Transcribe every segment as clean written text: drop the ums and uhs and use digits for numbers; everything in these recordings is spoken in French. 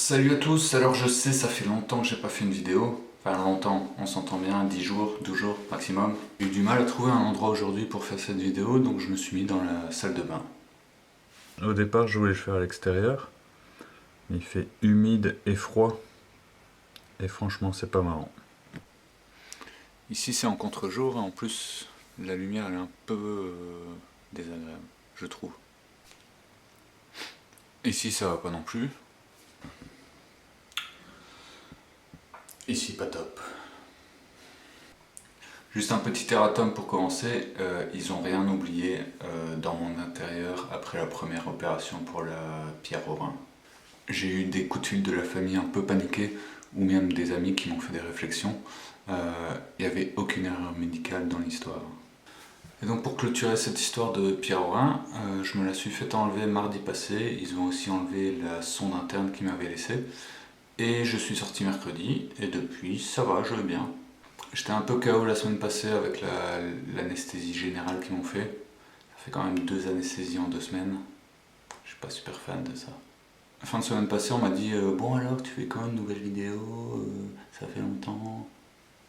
Salut à tous, alors je sais ça fait longtemps que j'ai pas fait une vidéo, enfin longtemps, on s'entend bien, 10 jours, 12 jours maximum. J'ai eu du mal à trouver un endroit aujourd'hui pour faire cette vidéo, donc je me suis mis dans la salle de bain. Au départ je voulais le faire à l'extérieur, il fait humide et froid, et franchement c'est pas marrant. Ici c'est en contre-jour, et en plus la lumière elle est un peu désagréable, je trouve. Ici ça va pas non plus. Ici pas top. Juste un petit erratum pour commencer, ils ont rien oublié dans mon intérieur après la première opération pour la pierre au rein. J'ai eu des coups de fil de la famille un peu paniqués, ou même des amis qui m'ont fait des réflexions. Il n'y avait aucune erreur médicale dans l'histoire. Et donc pour clôturer cette histoire de pierre au rein, je me la suis fait enlever mardi passé. Ils ont aussi enlevé la sonde interne qu'ils m'avaient laissée. Et je suis sorti mercredi, et depuis ça va, je vais bien. J'étais un peu KO la semaine passée avec l'anesthésie générale qu'ils m'ont fait. Ça fait quand même 2 anesthésies en 2 semaines. Je suis pas super fan de ça. La fin de semaine passée, on m'a dit bon alors tu fais quand une nouvelle vidéo, ça fait longtemps.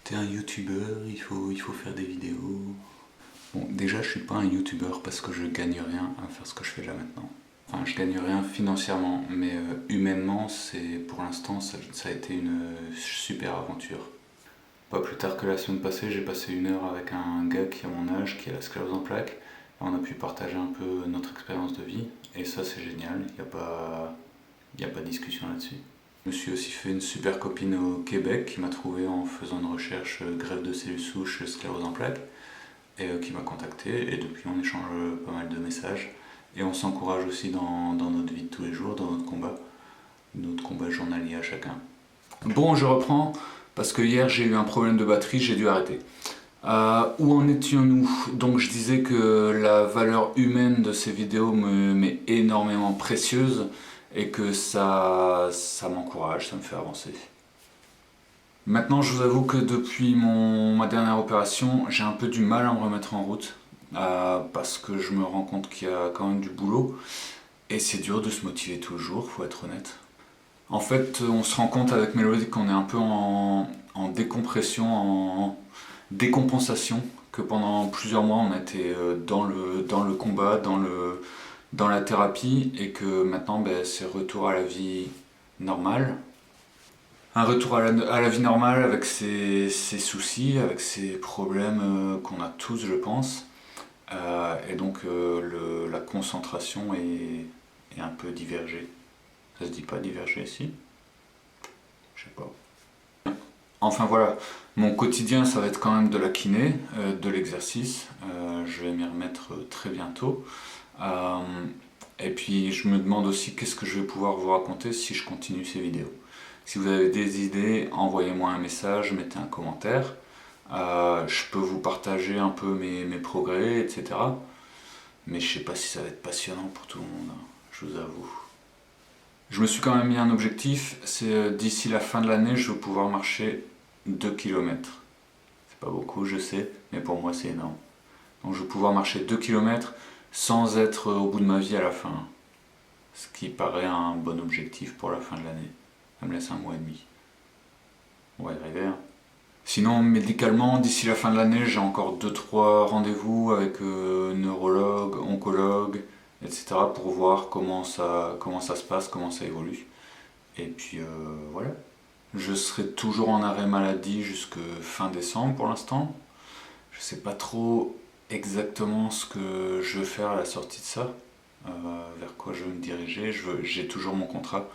T'es un youtubeur, il faut faire des vidéos. Bon, déjà je suis pas un youtubeur parce que je gagne rien à faire ce que je fais là maintenant. Enfin, je gagne rien financièrement, mais humainement, pour l'instant, ça a été une super aventure. Pas plus tard que la semaine passée, j'ai passé 1 heure avec un gars qui a mon âge, qui a la sclérose en plaques. Et on a pu partager un peu notre expérience de vie. Et ça, c'est génial. Il n'y a pas de discussion là-dessus. Je me suis aussi fait une super copine au Québec qui m'a trouvé en faisant une recherche greffe de cellules souches, sclérose en plaques. Et qui m'a contacté. Et depuis, on échange pas mal de messages. Et on s'encourage aussi dans notre vie de tous les jours, dans notre combat journalier à chacun. Bon, je reprends. Parce que hier j'ai eu un problème de batterie, j'ai dû arrêter. Où en étions-nous? Donc je disais que la valeur humaine de ces vidéos m'est énormément précieuse et que ça m'encourage, ça me fait avancer. Maintenant je vous avoue que depuis ma dernière opération, j'ai un peu du mal à me remettre en route parce que je me rends compte qu'il y a quand même du boulot et c'est dur de se motiver tout le jour, faut être honnête. En fait, on se rend compte avec Mélodie qu'on est un peu en décompression, en décompensation, que pendant plusieurs mois on a été dans le combat, dans la thérapie, et que maintenant c'est retour à la vie normale. Un retour à la vie normale avec ses soucis, avec ses problèmes qu'on a tous, je pense. Et donc la concentration est un peu divergée. Ça se dit pas diverger ici? Je sais pas. Enfin voilà, mon quotidien ça va être quand même de la kiné, de l'exercice. Je vais m'y remettre très bientôt. Et puis je me demande aussi qu'est-ce que je vais pouvoir vous raconter si je continue ces vidéos. Si vous avez des idées, envoyez-moi un message, mettez un commentaire. Je peux vous partager un peu mes progrès, etc. Mais je sais pas si ça va être passionnant pour tout le monde, hein, je vous avoue. Je me suis quand même mis un objectif, c'est d'ici la fin de l'année, je veux pouvoir marcher 2 km. C'est pas beaucoup, je sais, mais pour moi c'est énorme. Donc je veux pouvoir marcher 2 km sans être au bout de ma vie à la fin. Ce qui paraît un bon objectif pour la fin de l'année. Ça me laisse 1 mois et demi. On va y arriver. Hein. Sinon, médicalement, d'ici la fin de l'année, j'ai encore 2-3 rendez-vous avec neurologue, oncologue, etc. pour voir comment ça se passe, comment ça évolue. Et puis voilà. Je serai toujours en arrêt maladie jusque fin décembre pour l'instant. Je sais pas trop exactement ce que je veux faire à la sortie de ça, vers quoi je veux me diriger. J'ai toujours mon contrat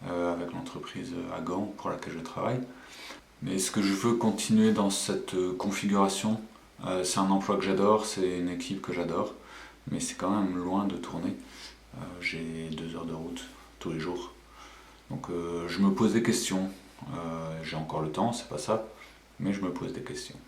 avec l'entreprise à Gand pour laquelle je travaille. Mais est-ce que je veux continuer dans cette configuration? C'est un emploi que j'adore, c'est une équipe que j'adore, mais c'est quand même loin de tourner. J'ai 2 heures de route tous les jours. Donc je me pose des questions. J'ai encore le temps, c'est pas ça, mais je me pose des questions.